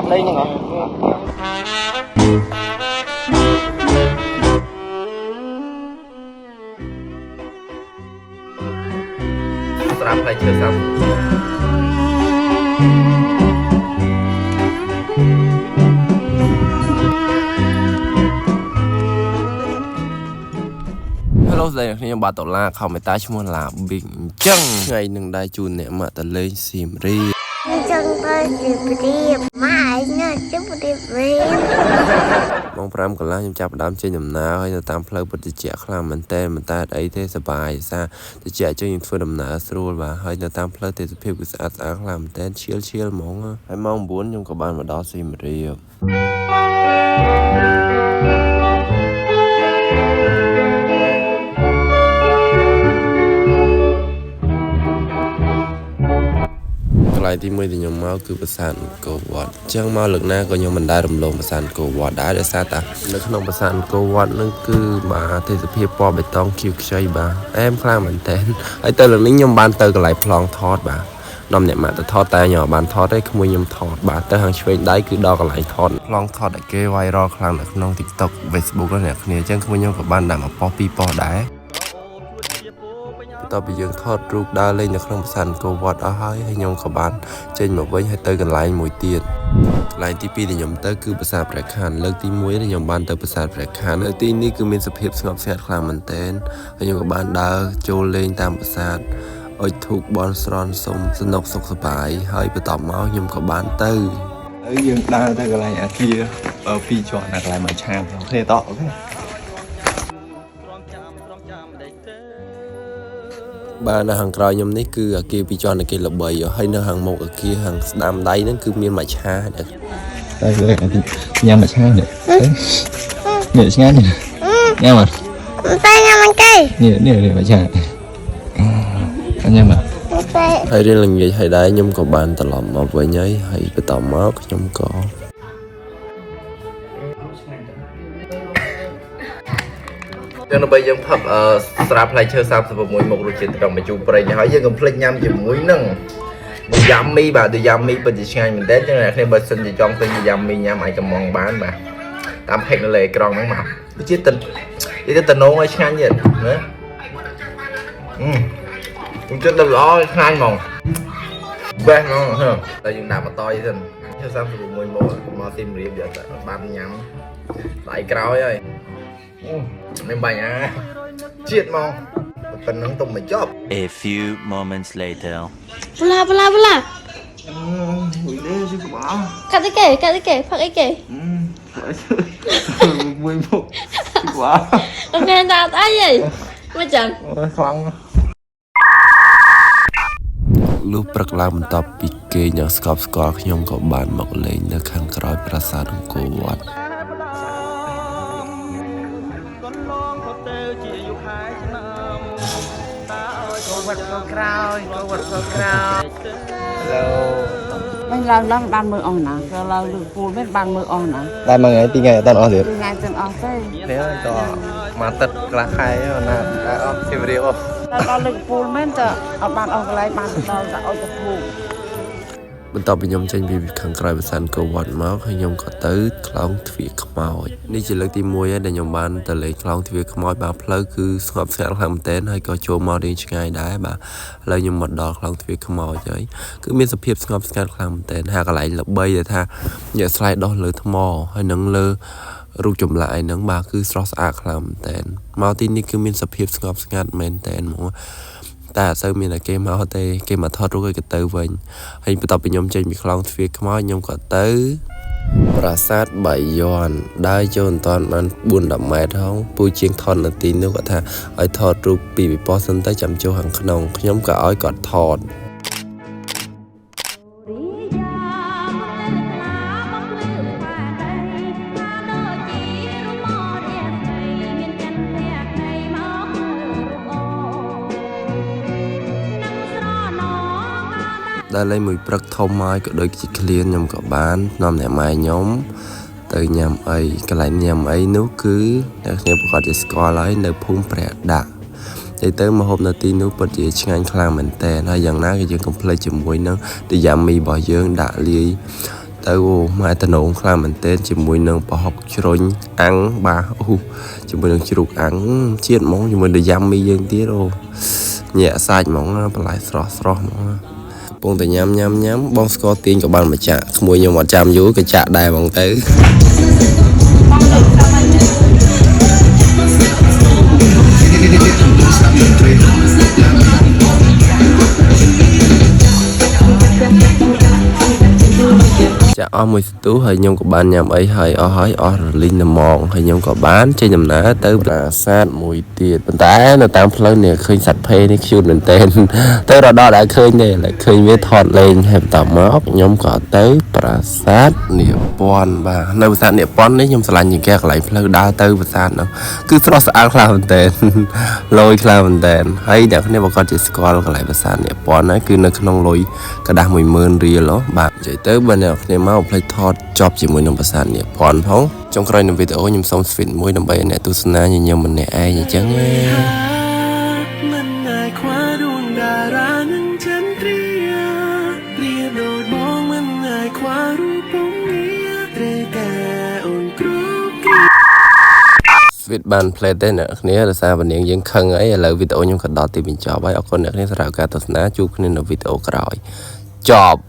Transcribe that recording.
đây nè làm lại chưa xong Hello ស្ដីអ្នកខ្ញុំបាទដុល្លារខមមេតាឈ្មោះឡាប៊ីងអញ្ចឹងថ្ងៃនឹងដែរជូនអ្នកមកតលេងសៀមរាបចង់ទៅសៀមរាបម៉ែញ៉ាំជិះសៀមរាបម៉ោង 5 កន្លះខ្ញុំចាប់ផ្ដើមចេញដំណើរហើយនៅតាមផ្លូវពិតត្រជាក់ខ្លាំងមែនតើមិនតែអីទេសប្បាយសារត្រជាក់ជិះខ្ញុំធ្វើដំណើរស្រួលបាទហើយនៅតាមផ្លូវទេសភាពគឺស្អាតស្អាតខ្លាំងមែនតើឈៀលហ្មងហើយម៉ោង 9 ខ្ញុំក៏បានមកដល់សៀមរាបកន្លែងទី1ដែលខ្ញុំមកគឺប្រាសាទអង្គរវត្តអញ្ចឹងមកលើកណាក៏ខ្ញុំមិនដែលរំលងប្រាសាទអង្គរវត្តដែរដោយសារតែនៅក្នុងប្រាសាទអង្គរវត្តនឹងគឺបាទទេសភាពពណ៌បៃតងខៀវខ្ចីបាទអែមខ្លាំងមែនតើហើយទៅលើនេះខ្ញុំបានទៅកន្លែងប្លង់ថតបាទនាំអ្នកមកទៅថតតែខ្ញុំបានថតទេក្មួយខ្ញុំថតបាទទៅខាងឆ្វេងដៃគឺដល់កន្លែងថតប្លង់ថតដែលគេ viral ខ្លាំងនៅក្នុង TikTok Facebook អ្នកគ្នាអញ្ចឹងក្មួយខ្ញុំក៏បានដាក់មកប៉ុស្តិ៍2ប៉ុស្តិ៍ដែរតទៅពីយើងថតរូបដើរលេងនៅក្នុងប្រាសាទអង្គរវត្តអស់ហើយខ្ញុំក៏បានចេញមកវិញហើយទៅកន្លែងមួយទៀតកន្លែងទី2ដែលខ្ញុំទៅគឺប្រាសាទព្រះខ័នលើកទី1ដែលខ្ញុំបានទៅប្រាសាទព្រះខ័ននៅទីនេះគឺមានសភាពស្ងប់ស្ងាត់ខ្លាំងមែនទែនហើយខ្ញុំក៏បានដើរចូលលេងតាមប្រាសាទអុជធូបបន់ស្រន់សុំសនុកសុខសប្បាយហើយបន្ទាប់មកខ្ញុំក៏បានទៅហើយយើងដើរទៅកន្លែងអាគារ2ជាន់ណាកន្លែងមួយឆាមអូខេតអូខេបាទនៅខាងក្រោយខ្ញុំនេះគឺអាគារ2ជាន់អាគារល្បីហើយនៅខាងមុខអាគារខាងស្ដាំដៃហ្នឹងគឺមានមួយឆាតែញ៉ាំមួយឆានេះនេះឆ្ងាញ់ញ៉ាំអត់តែញ៉ាំមិនគេនេះមួយឆាញ៉ាំអត់ហើយរៀនល្ងាចហើយដែរខ្ញុំក៏បានត្រឡប់មកវិញហើយបន្តមកខ្ញុំក៏យើងដើម្បីយើងផឹកស្រាផ្លែឈើ36មុខរសជាតិត្រង់បញ្ជូរប្រេងហើយយើងកុំភ្លេចញ៉ាំជាមួយនឹងយ៉ាំមីបាទយ៉ាំមីពិតជាឆ្ងាញ់មែនតើចឹងអ្នកគ្នាបើសិនជាចង់ទិញយ៉ាំមីញ៉ាំអាចកំងបានបាទតាមផេកនៅលើអេក្រង់ហ្នឹងមកវាជាតំណងឲ្យឆ្ងាញ់ទៀតណាខ្ញុំចិត្តដល់ល្អឆ្ងាញ់ហ្មងបេះហ្មងតែយើងដាក់បន្តទៀតឈើ36មុខមកទីមរៀបយកតែបានញ៉ាំដៃក្រោយហើយមិនបាញ់ជាតិមកប៉ុណ្ណឹងទុំមកចប់ A few moments later ប្លាមួយទេជិះក្បាលកាត់អីគេផឹកអីគេមួយមុខក្បាលអូខេដាក់អីហីមកចាំខ្លាំងលុះព្រឹកឡើងបន្ទាប់ពីគេញ៉ាំស្កប់ស្កល់ខ្ញុំក៏បានមកលេងនៅខាងក្រោយប្រាសាទអង្គរវត្តវត្តក្រោយមិនឡើងបានមើលអស់ណាក៏ឡើងលើពូលមិនបានមើលអស់ណាតែមួយថ្ងៃពីរថ្ងៃអត់អស់ទៀតថ្ងៃទាំងអស់ទេនេះទៅមកទឹកកន្លះខែណាតែអត់សៀមរាបអស់តែដល់លើពូលមិនទៅអត់បានអស់កន្លែងបានដល់តែអុយទៅពូបន្ទាប់ពីខ្ញុំចេញពីខាងក្រៅប្រាសាទអង្គរវត្តមកហើយខ្ញុំក៏ទៅខ្លោងទ្វារខ្មោចនេះជាលើកទី1ហើយដែលខ្ញុំបានទៅលេងខ្លោងទ្វារខ្មោចបាទផ្លូវគឺស្ងប់ស្ងាត់ខ្លាំងមែនទែនហើយក៏ចូលមករៀងឆ្ងាយដែរបាទឥឡូវខ្ញុំមកដល់ខ្លោងទ្វារខ្មោចហើយគឺមានសភាពស្ងប់ស្ងាត់ខ្លាំងមែនទែនហើយកន្លែងល្បីដែលថាយកស្លាយដោះលើថ្មហើយនឹងលើរូបចម្លាក់ឯហ្នឹងបាទគឺស្រស់ស្អាតខ្លាំងមែនទែនមកទីនេះគឺមានសភាពស្ងប់ស្ងាត់មែនទែនហ្មងតែអត់សូវមានតែគេមកទេគេមកថតរូបឲ្យគេទៅវិញហើយបន្ទាប់ពីខ្ញុំចេញពីខ្លោងទ្វារខ្មោចខ្ញុំក៏ទៅប្រាសាទបាយ័នដើរចូលមិនតាន់បាន 4-10 ម៉ែត្រហងពូជាងថតនៅទីនោះគាត់ថាឲ្យថតរូបពីពិព័រណ៍សិនទៅចាំចូលខាងក្នុងខ្ញុំក៏ឲ្យគាត់ថតដែលលេងមួយព្រឹកធំហើយក៏ដូចជាឃ្លានខ្ញុំក៏បាននាំអ្នកម៉ែខ្ញុំទៅញ៉ាំអីកន្លែងញ៉ាំអីនោះគឺអ្នកគ្នាប្រកាសជាស្គាល់ហើយនៅភូមិព្រះដាក់និយាយទៅម្ហូបនៅទីនោះពិតជាឆ្ងាញ់ខ្លាំងមែនតើហើយយ៉ាងណាក៏យើងកុំភ្លេចជាមួយនឹងទីយ៉ាមីរបស់យើងដាក់លាយ ទៅអូម៉ែតនងខ្លាំងមែនទែនជាមួយនឹងប្រហុកជ្រុញអាំងបាទអូជាមួយនឹងជ្រូកអាំងជាតិហ្មងជាមួយនឹងយ៉ាំមីយើងទៀតអូញាក់សាច់ហ្មងបន្លែស្រស់ហ្មងកំពុងតែញ៉ាំបងស្គាល់ទាញក៏បានមកចាក់ក្មួយខ្ញុំអត់ចាំយូរក៏ចាក់ដែរហ្មងទៅចាអស់មួយស្ទុះហើយខ្ញុំក៏បានញ៉ាំអីហើយអស់រលីងល្មងហើយខ្ញុំក៏បានចេញដំណើរទៅប្រាសាទមួយទៀតប៉ុន្តែនៅតាមផ្លូវនេះឃើញសត្វភេនេះ cute មែនទែនទៅរដដល់ឃើញទេឃើញវាថតលេងហើយបន្តមកខ្ញុំក៏ទៅប្រាសាទនាពាន់បាទនៅប្រាសាទនាពាន់នេះខ្ញុំឆ្លាញ់ជាងគេកន្លែងផ្លូវដើរទៅប្រាសាទនោះគឺស្រស់ស្អាតខ្លាំងមែនទែនលយខ្លាំងមែនទែនហើយអ្នកគ្នាបើគាត់ជាស្គាល់កន្លែងប្រាសាទនាពាន់ហ្នឹងគឺនៅក្នុងលុយกระดาษ 10000 រៀលបាទនិយាយទៅបើអ្នកគ្នាមកផ្លេចថតចប់ជាមួយនឹងប្រាសាទនាពាន់ផងចុងក្រោយនៃវីដេអូខ្ញុំសូម switch មួយដើម្បីឲ្យអ្នកទស្សនាញញឹមម្នាក់ឯងអញ្ចឹងវិតបានផ្លេតទេអ្នកគ្នាដោយសារនាងយើងខឹងអីឥឡូវវីដេអូខ្ញុំក៏ដល់ទីបញ្ចប់ហើយអរគុណអ្នកគ្នាសម្រាប់ការទស្សនាជួបគ្នានៅវីដេអូក្រោយចប់